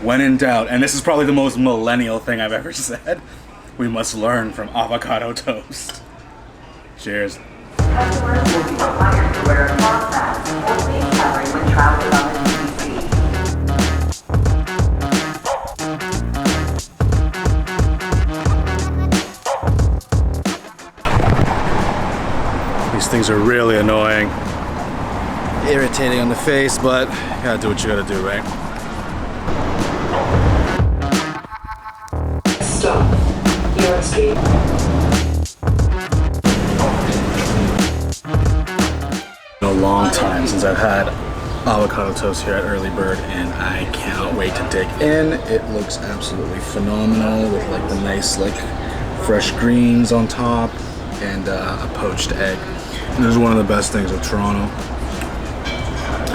When in doubt, and this is probably the most millennial thing I've ever said, we must learn from avocado toast. Cheers. Customers will be required to wear a cloth mask or face covering when traveling on the DTC. These things are really annoying. Irritating on the face, but you gotta do what you gotta do, right? Stop. You're on street. A long time since I've had avocado toast here at Early Bird, and I cannot wait to dig in. It looks absolutely phenomenal with like the nice like fresh greens on top and a poached egg. And this is one of the best things of Toronto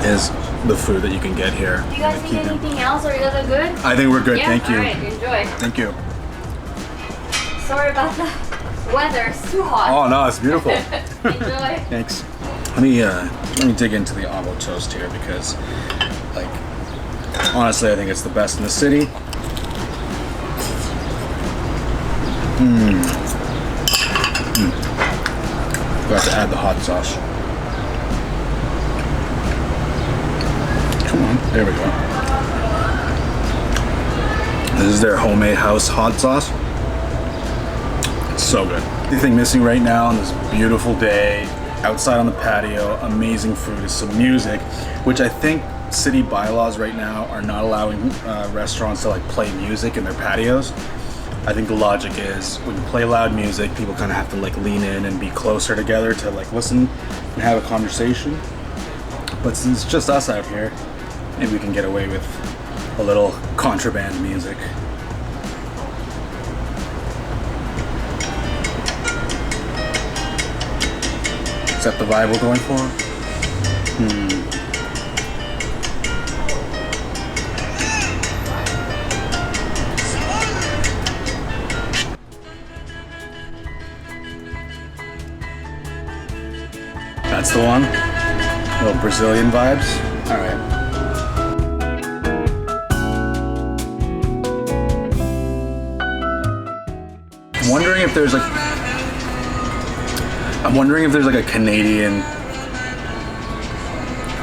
is the food that you can get here. Do you guys need anything else, or you guys are good? I think we're good, Yeah? thank you. Alright, enjoy. Thank you. Sorry about the weather, it's too hot. Oh no, it's beautiful. Enjoy. Thanks. Let me dig into the avocado toast here because, like, honestly, I think it's the best in the city. Got to add the hot sauce. Come on, there we go. This is their homemade house hot sauce. It's so good. The thing missing right now on this beautiful day, outside on the patio, amazing food, is some music, which I think city bylaws right now are not allowing restaurants to like play music in their patios. I think the logic is when you play loud music, people kind of have to like lean in and be closer together to like listen and have a conversation. But since it's just us out here, maybe we can get away with a little contraband music. Is that the vibe we're going for? That's the one? Little Brazilian vibes? Alright. I'm wondering if there's like a Canadian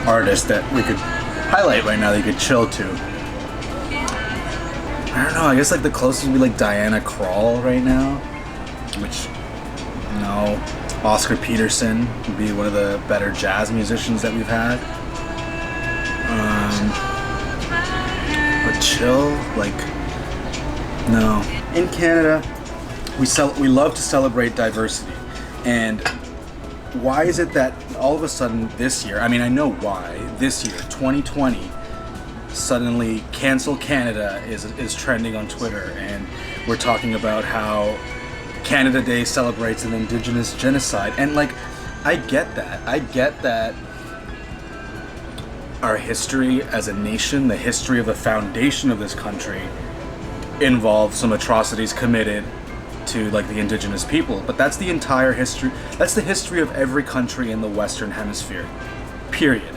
artist that we could highlight right now that you could chill to. I don't know, I guess like the closest would be like Diana Krall right now, which, you know, Oscar Peterson would be one of the better jazz musicians that we've had. But chill, like, no. In Canada, we love to celebrate diversity. And why is it that all of a sudden this year, I mean, I know why, this year, 2020, suddenly Cancel Canada is trending on Twitter, and we're talking about how Canada Day celebrates an Indigenous genocide. And like, I get that our history as a nation, the history of the foundation of this country, involves some atrocities committed to like the indigenous people, but that's the entire history. That's the history of every country in the Western Hemisphere, period.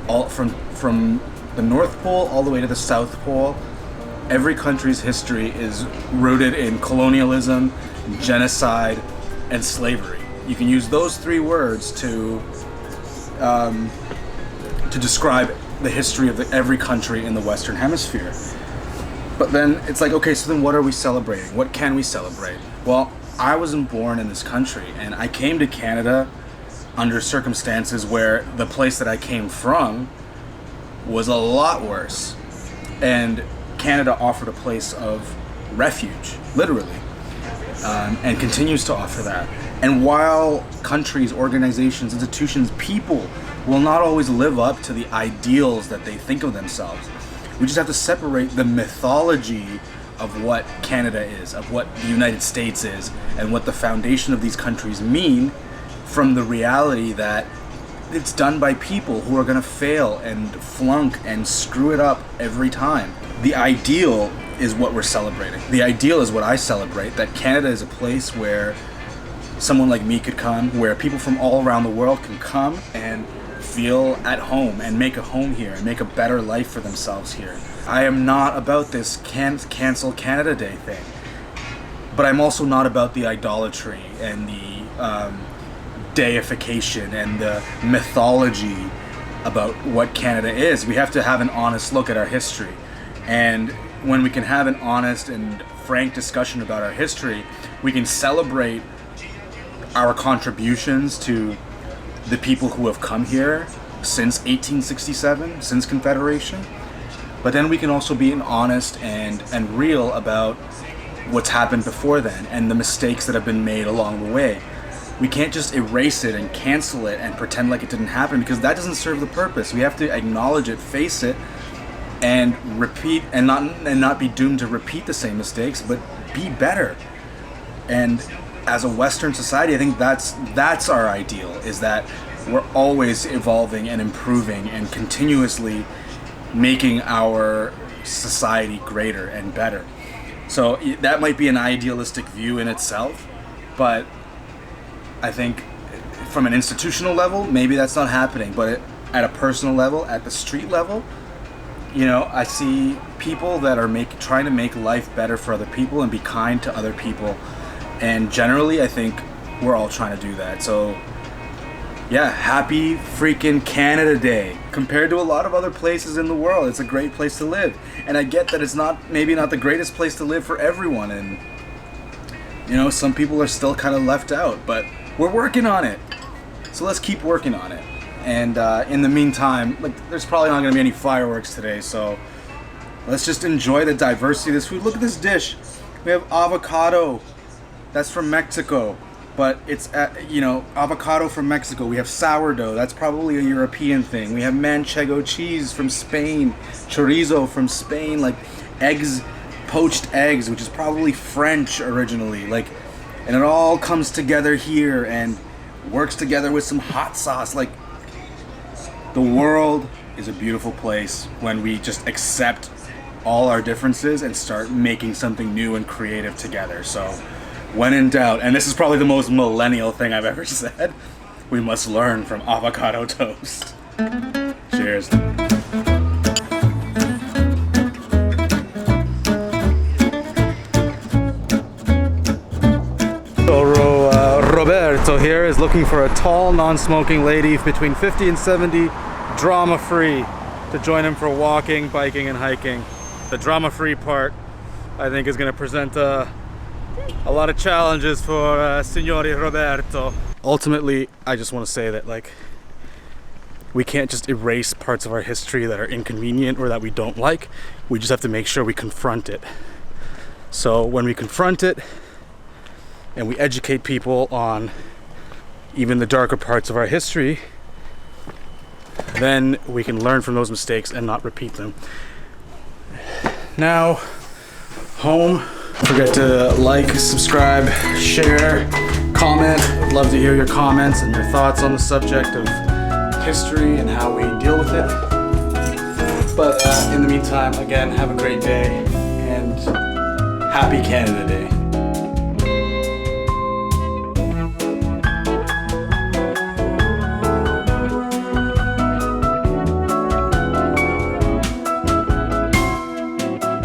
All from the North Pole all the way to the South Pole, every country's history is rooted in colonialism, genocide, and slavery. You can use those three words to describe the history of every country in the Western Hemisphere. But then it's like, okay, so then what are we celebrating? What can we celebrate? Well, I wasn't born in this country, and I came to Canada under circumstances where the place that I came from was a lot worse. And Canada offered a place of refuge, literally, and continues to offer that. And while countries, organizations, institutions, people will not always live up to the ideals that they think of themselves, we just have to separate the mythology of what Canada is, of what the United States is, and what the foundation of these countries mean from the reality that it's done by people who are going to fail and flunk and screw it up every time. The ideal is what we're celebrating. The ideal is what I celebrate, that Canada is a place where someone like me could come, where people from all around the world can come and feel at home and make a home here and make a better life for themselves here. I am not about this Cancel Canada Day thing, but I'm also not about the idolatry and the deification and the mythology about what Canada is. We have to have an honest look at our history, and when we can have an honest and frank discussion about our history, we can celebrate our contributions to the people who have come here since 1867, since Confederation. But then we can also be honest and real about what's happened before then and the mistakes that have been made along the way. We can't just erase it and cancel it and pretend like it didn't happen, because that doesn't serve the purpose. We have to acknowledge it, face it, and repeat, and not be doomed to repeat the same mistakes, but be better. And as a Western society, I think that's our ideal, is that we're always evolving and improving and continuously making our society greater and better. So that might be an idealistic view in itself, but I think from an institutional level, maybe that's not happening. But at a personal level, at the street level, you know, I see people that are trying to make life better for other people and be kind to other people. And generally, I think we're all trying to do that. So yeah, happy freaking Canada Day. Compared to a lot of other places in the world, it's a great place to live. And I get that it's maybe not the greatest place to live for everyone. And, you know, some people are still kind of left out, but we're working on it. So let's keep working on it. And in the meantime, there's probably not going to be any fireworks today, so let's just enjoy the diversity of this food. Look at this dish. We have avocado. That's from Mexico, but it's avocado from Mexico. We have sourdough. That's probably a European thing. We have manchego cheese from Spain, chorizo from Spain, like eggs, poached eggs, which is probably French originally. And it all comes together here and works together with some hot sauce. The world is a beautiful place when we just accept all our differences and start making something new and creative together. So when in doubt, and this is probably the most millennial thing I've ever said, we must learn from avocado toast. Cheers. Roberto here is looking for a tall, non-smoking lady between 50 and 70, drama-free, to join him for walking, biking, and hiking. The drama-free part, I think, is going to present a lot of challenges for Signore Roberto. Ultimately, I just want to say that, we can't just erase parts of our history that are inconvenient or that we don't like. We just have to make sure we confront it. So when we confront it, and we educate people on even the darker parts of our history, then we can learn from those mistakes and not repeat them. Now, home. Don't forget to like, subscribe, share, comment. I'd love to hear your comments and your thoughts on the subject of history and how we deal with it. But in the meantime, again, have a great day and happy Canada Day.